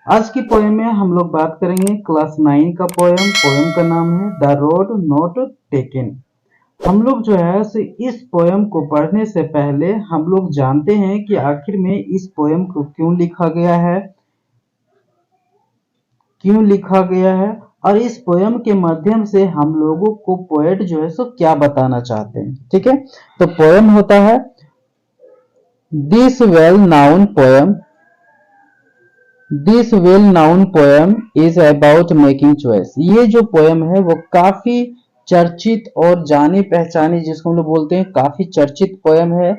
आज की पोएम में हम लोग बात करेंगे क्लास 9 का पोएम। पोएम का नाम है द रोड नॉट टेकन। हम लोग जो है इस पोएम को पढ़ने से पहले हम लोग जानते हैं कि आखिर में इस पोएम को क्यों लिखा गया है, और इस पोएम के माध्यम से हम लोगों को पोएट जो है क्या बताना चाहते हैं। ठीक है, तो पोएम होता है this well known poem this well known poem is about making choice. ये जो पोएम है वो काफी चर्चित और जानी पहचानी, जिसको हम लोग बोलते हैं काफी चर्चित पोएम है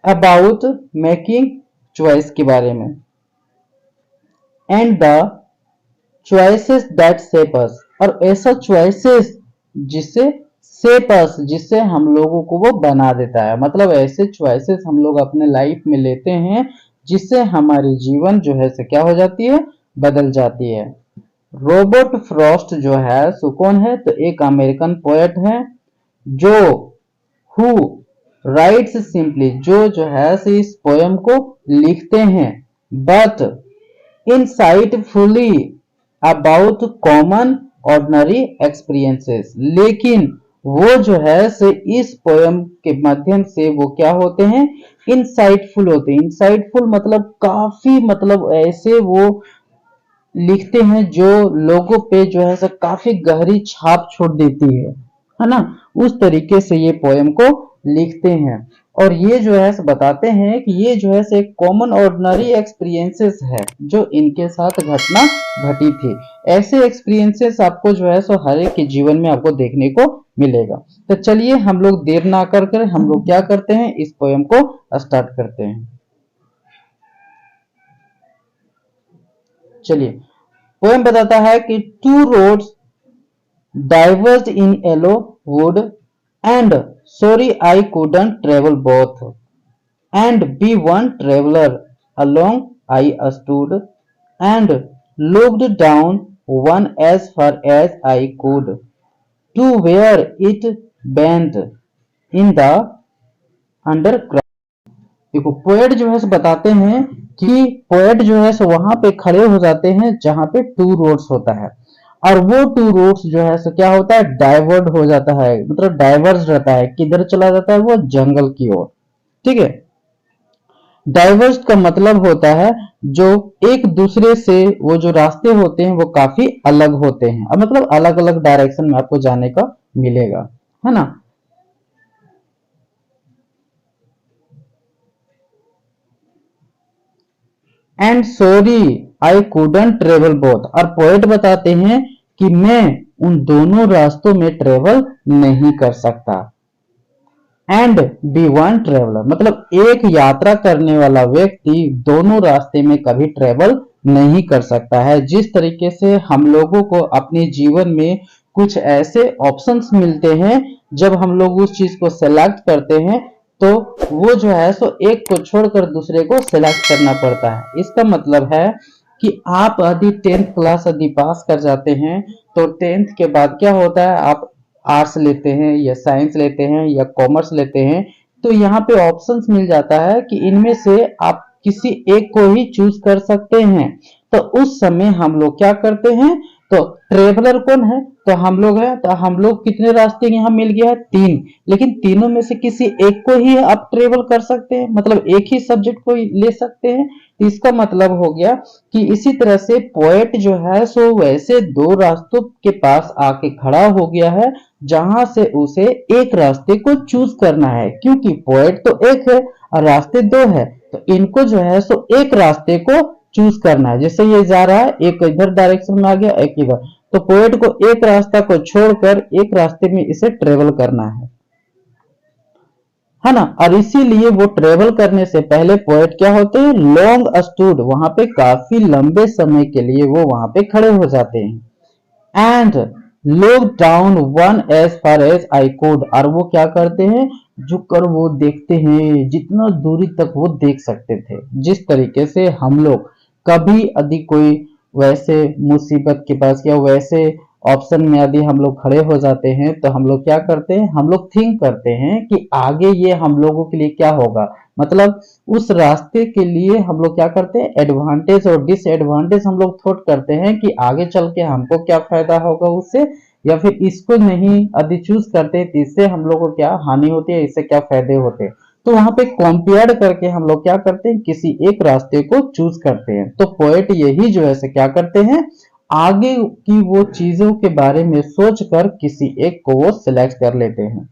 अबाउट मेकिंग चॉइस के बारे में। And the choices that shape us, और ऐसा चॉइसेस जिससे शेप अस, जिससे हम लोगों को वो बना देता है। मतलब ऐसे चॉइसेस हम लोग अपने लाइफ में लेते हैं जिससे हमारी जीवन जो है क्या हो जाती है, बदल जाती है। रॉबर्ट फ्रॉस्ट जो है सो कौन है, तो एक अमेरिकन पोएट है जो हु राइट्स सिंपली, जो है इस पोएम को लिखते हैं but insightfully about common ordinary experiences. लेकिन वो जो है से इस पोएम के माध्यम से वो क्या होते हैं, इनसाइटफुल होते हैं। इनसाइटफुल मतलब काफी, मतलब ऐसे वो लिखते हैं जो लोगों पे जो है सब काफी गहरी छाप छोड़ देती है ना। उस तरीके से ये पोएम को लिखते हैं और ये जो है बताते हैं कि ये जो है से कॉमन ऑर्डिनरी एक्सपीरियंसेस है जो इनके साथ घटना घटी थी। ऐसे एक्सपीरियंसेस आपको जो है सो हर एक के जीवन में आपको देखने को मिलेगा। तो चलिए हम लोग देर ना कर हम लोग क्या करते हैं, इस पोएम को स्टार्ट करते हैं। चलिए, पोएम बताता है कि two roads diverged in yellow wood, and sorry I couldn't travel both, and be one traveler along I stood, and looked down one as far as I could, to where it bent in the underground। देखो poet जो है बताते हैं कि poet जो है वहां पे खड़े हो जाते हैं जहां पे टू रोड्स होता है, और वो टू रोड्स जो है क्या होता है, डाइवर्ट हो जाता है, मतलब डाइवर्स रहता है। किधर चला जाता है, वो जंगल की ओर। ठीक है, डाइवर्स का मतलब होता है जो एक दूसरे से वो जो रास्ते होते हैं वो काफी अलग होते हैं, और मतलब अलग अलग डायरेक्शन में आपको जाने का मिलेगा, है ना। And sorry I couldn't travel both, और पोएट बताते हैं कि मैं उन दोनों रास्तों में ट्रेवल नहीं कर सकता। एंड बी वन ट्रेवलर मतलब एक यात्रा करने वाला व्यक्ति दोनों रास्ते में कभी ट्रेवल नहीं कर सकता है। जिस तरीके से हम लोगों को अपने जीवन में कुछ ऐसे ऑप्शंस मिलते हैं, जब हम लोग उस चीज को सेलेक्ट करते हैं तो वो जो है सो एक को छोड़कर दूसरे को सिलेक्ट करना पड़ता है। इसका मतलब है कि आप यदि 10th क्लास यदि पास कर जाते हैं तो 10th के बाद क्या होता है, आप आर्ट्स लेते हैं या साइंस लेते हैं या कॉमर्स लेते हैं, तो यहाँ पे ऑप्शंस मिल जाता है कि इनमें से आप किसी एक को ही चूज कर सकते हैं। तो उस समय हम लोग क्या करते हैं, तो ट्रेवलर कौन है, तो हम लोग हैं। तो हम लोग कितने रास्ते यहाँ मिल गया है, 3, लेकिन तीनों में से किसी एक को ही आप ट्रेवल कर सकते हैं, मतलब एक ही सब्जेक्ट को ले सकते हैं। इसका मतलब हो गया कि इसी तरह से पोएट जो है सो वैसे दो रास्तों के पास आके खड़ा हो गया है जहां से उसे एक रास्ते को चूज करना है, क्योंकि पोएट तो एक है और रास्ते दो है, तो इनको जो है सो एक रास्ते को चूज करना है। जैसे ये जा रहा है, एक इधर डायरेक्शन में आ गया, एक इधर, तो पोएट को एक रास्ता को छोड़कर एक रास्ते में इसे ट्रेवल करना है ना। और इसीलिए वो ट्रेवल करने से पहले पोएट क्या होते हैं, लॉन्ग स्टूड, वहां पे काफी लंबे समय के लिए वो वहां पे खड़े हो जाते हैं। And look down one as far as I could, और वो क्या करते हैं, झुककर वो देखते हैं जितना दूरी तक वो देख सकते थे। जिस तरीके से हम लोग कभी यदि कोई वैसे मुसीबत के पास या वैसे ऑप्शन में यदि हम लोग खड़े हो जाते हैं तो हम लोग क्या करते हैं, हम लोग थिंक करते हैं कि आगे ये हम लोगों के लिए क्या होगा, मतलब उस रास्ते के लिए हम लोग क्या करते हैं, एडवांटेज और डिसएडवांटेज हम लोग थॉट करते हैं कि आगे चल के हमको क्या फायदा होगा उससे, या फिर इसको नहीं यदि चूज करते तो इससे हम लोग को क्या हानि होती है, इससे क्या फायदे होते हैं। तो वहां पे कंपेयर करके हम लोग क्या करते हैं, किसी एक रास्ते को चूज करते हैं। तो पोएट यही जो है से क्या करते हैं, आगे की वो चीजों के बारे में सोचकर किसी एक को वो सिलेक्ट कर लेते हैं।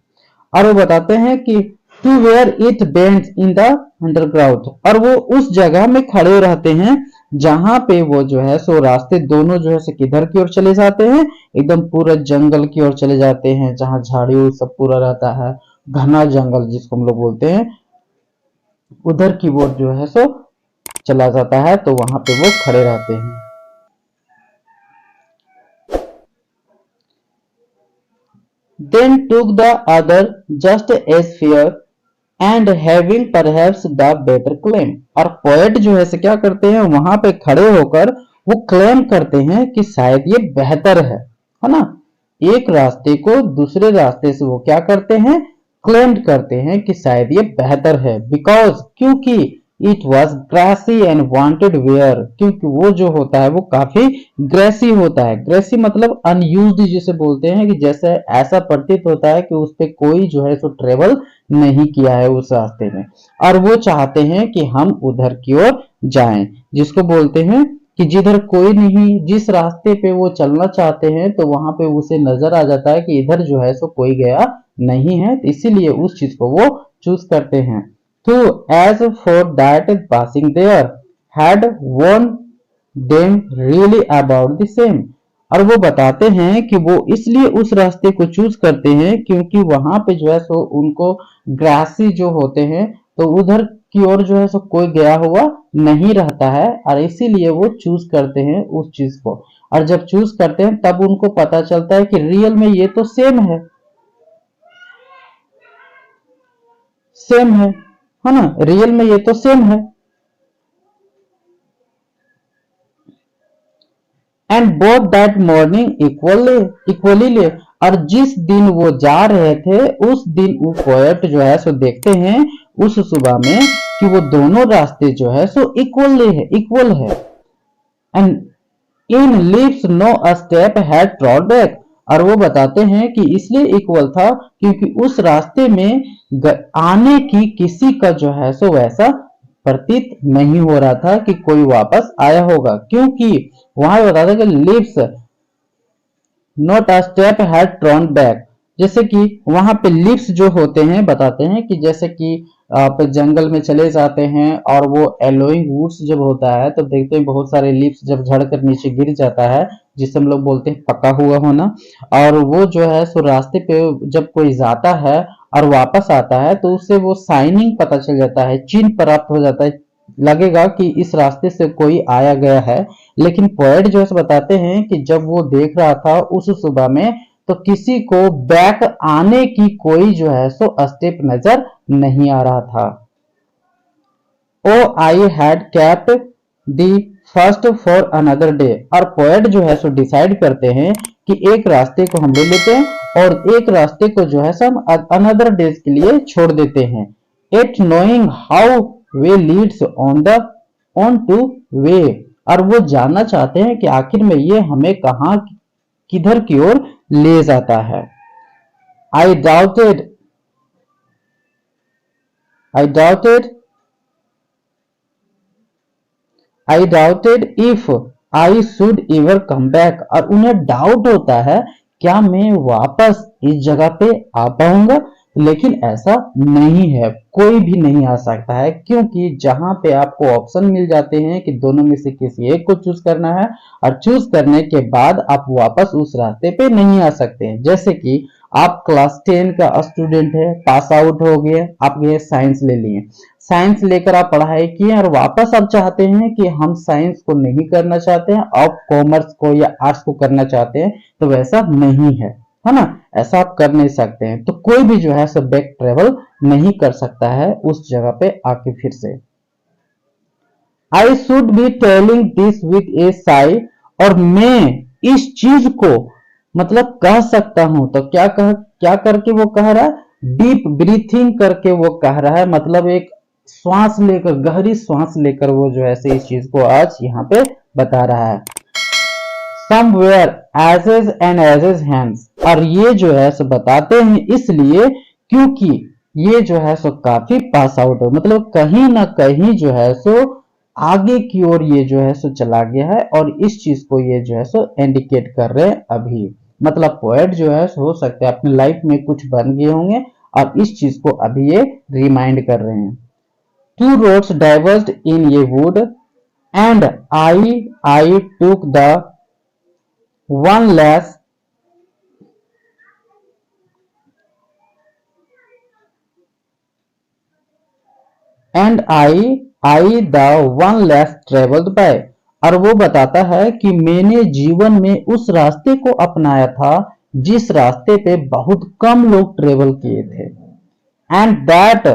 और वो बताते हैं कि to where it bends in the underground, और वो उस जगह में खड़े रहते हैं जहां पे वो जो है सो रास्ते दोनों जो है से किधर की ओर चले जाते हैं, एकदम पूरा जंगल की ओर चले जाते हैं, जहां झाड़ी सब पूरा रहता है, घना जंगल जिसको हम लोग बोलते हैं, उधर की ओर जो है सो चला जाता है, तो वहां पे वो खड़े रहते हैं। Then took the other just as fair and having perhaps the better claim, और पोएट जो है से क्या करते हैं, वहां पे खड़े होकर वो क्लेम करते हैं कि शायद ये बेहतर है ना। एक रास्ते को दूसरे रास्ते से वो क्या करते हैं, क्लेम करते हैं कि शायद ये बेहतर है, बिकॉज क्योंकि it was grassy and wanted wear, क्योंकि वो जो होता है वो काफी ग्रेसी होता है। ग्रेसी मतलब अनयूज्ड जिसे बोलते हैं, कि जैसे ऐसा प्रतीत होता है कि उस पे कोई जो है सो ट्रेवल नहीं किया है उस रास्ते में, और वो चाहते हैं कि हम उधर की ओर जाएं, जिसको बोलते हैं कि जिधर कोई नहीं, जिस रास्ते पे वो चलना चाहते हैं तो वहां पे उसे नजर आ जाता है कि इधर जो है सो कोई गया नहीं है, तो इसीलिए उस चीज को वो चूज करते हैं। तो as for that passing there had warned them really about the same, और वो बताते हैं कि वो इसलिए उस रास्ते को चूज करते हैं क्योंकि वहां पे जो है सो उनको ग्रासी जो होते हैं, तो उधर की ओर जो है सो कोई गया हुआ नहीं रहता है, और इसीलिए वो चूज करते हैं उस चीज को। और जब चूज करते हैं तब उनको पता चलता है कि रियल में ये तो सेम है ना, रियल में ये तो सेम है। And both that morning equally ले, और जिस दिन वो जा रहे थे उस दिन वो पोएट जो है सो देखते हैं उस सुबह में कि वो दोनों रास्ते जो है सो इक्वल है। And in leaves no a step had trod back, और वो बताते हैं कि इसलिए इक्वल था क्योंकि उस रास्ते में आने की किसी का जो है सो वैसा प्रतीत नहीं हो रहा था कि कोई वापस आया होगा, क्योंकि वहां बताता है कि leaves not a step had trod back, जैसे कि वहां पे लिप्स जो होते हैं बताते हैं कि जैसे कि आप जंगल में चले जाते हैं और वो एलोइंग वुड्स जब होता है तो देखते हैं बहुत सारे लिप्स जब झड़कर नीचे गिर जाता है, जिसे हम लोग बोलते हैं पका हुआ होना, और वो जो है सो रास्ते पे जब कोई जाता है और वापस आता है तो उससे वो साइनिंग पता चल जाता है, चिन्ह प्राप्त हो जाता है, लगेगा कि इस रास्ते से कोई आया गया है। लेकिन पोएट जो है बताते हैं कि जब वो देख रहा था उस सुबह में तो किसी को बैक आने की कोई जो है सो स्टेप नजर नहीं आ रहा था। Oh I had kept the first for another day, और पोएट जो है सो डिसाइड करते हैं कि एक रास्ते को हम ले लेते हैं और एक रास्ते को जो है हम अनदर डेज के लिए छोड़ देते हैं। Yet knowing how way leads on to way, और वो जानना चाहते हैं कि आखिर में ये हमें कहां किधर की ओर ले जाता है। आई doubted I doubted I doubted if I should ever come back, और उन्हें डाउट होता है क्या मैं वापस इस जगह पे आ पाऊंगा, लेकिन ऐसा नहीं है, कोई भी नहीं आ सकता है, क्योंकि जहां पे आपको ऑप्शन मिल जाते हैं कि दोनों में से किसी एक को चूज करना है और चूज करने के बाद आप वापस उस रास्ते पे नहीं आ सकते हैं। जैसे कि आप क्लास 10 का स्टूडेंट है, पास आउट हो गए, आप ये साइंस ले लिए, साइंस लेकर आप पढ़ाई किए और वापस आप चाहते हैं कि हम साइंस को नहीं करना चाहते हैं, आप कॉमर्स को या आर्ट्स को करना चाहते हैं, तो वैसा नहीं है ना, ऐसा आप कर नहीं सकते हैं। तो कोई भी जो है सब बैक ट्रेवल नहीं कर सकता है उस जगह पे आके फिर से। I should be telling this with a sigh, और मैं इस चीज को मतलब कह सकता हूं, तो क्या करके वो कह रहा है, डीप ब्रीथिंग करके वो कह रहा है, मतलब एक श्वास लेकर, गहरी श्वास लेकर वो जो है इस चीज को आज यहाँ पे बता रहा है। Somewhere ages and ages hence, और ये जो है सो बताते हैं इसलिए क्योंकि ये जो है सो काफी पास आउट हो, मतलब कहीं ना कहीं जो है सो आगे की ओर ये जो है सो चला गया है, और इस चीज को ये जो है सो इंडिकेट कर रहे हैं अभी। मतलब पोएट जो है हो सकता है अपनी लाइफ में कुछ बन गए होंगे और इस चीज को अभी ये रिमाइंड कर रहे हैं। टू रोड्स डाइवर्स्ड इन ये would and I took the one less and I the one less traveled by, और वो बताता है कि मैंने जीवन में उस रास्ते को अपनाया था जिस रास्ते पे बहुत कम लोग ट्रेवल किए थे, and that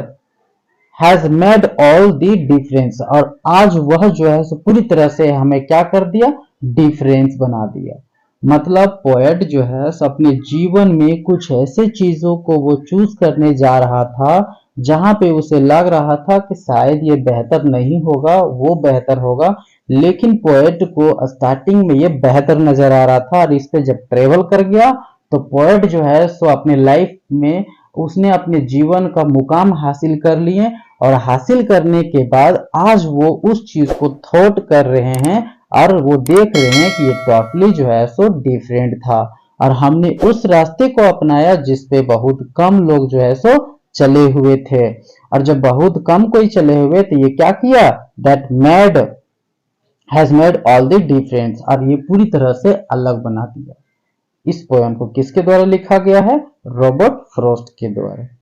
has made all the difference, और आज वह जो है पूरी तरह से हमें क्या कर दिया, डिफरेंस बना दिया। मतलब पोएट जो है अपने जीवन में कुछ ऐसे चीजों को वो चूज करने जा रहा था जहां पे उसे लग रहा था कि शायद ये बेहतर नहीं होगा, वो बेहतर होगा, लेकिन पोएट को स्टार्टिंग में ये बेहतर नजर आ रहा था, और इस पे जब ट्रेवल कर गया तो पोएट जो है अपने लाइफ में उसने अपने जीवन का मुकाम हासिल कर लिए, और हासिल करने के बाद आज वो उस चीज को थॉट कर रहे हैं और वो देख रहे हैं कि ये टोटली जो है सो डिफरेंट था, और हमने उस रास्ते को अपनाया जिस पे बहुत कम लोग जो है सो चले हुए थे, और जब बहुत कम कोई चले हुए तो ये क्या किया, that made has made all the difference, और ये पूरी तरह से अलग बना दिया। इस पोएम को किसके द्वारा लिखा गया है, रॉबर्ट फ्रॉस्ट के द्वारा।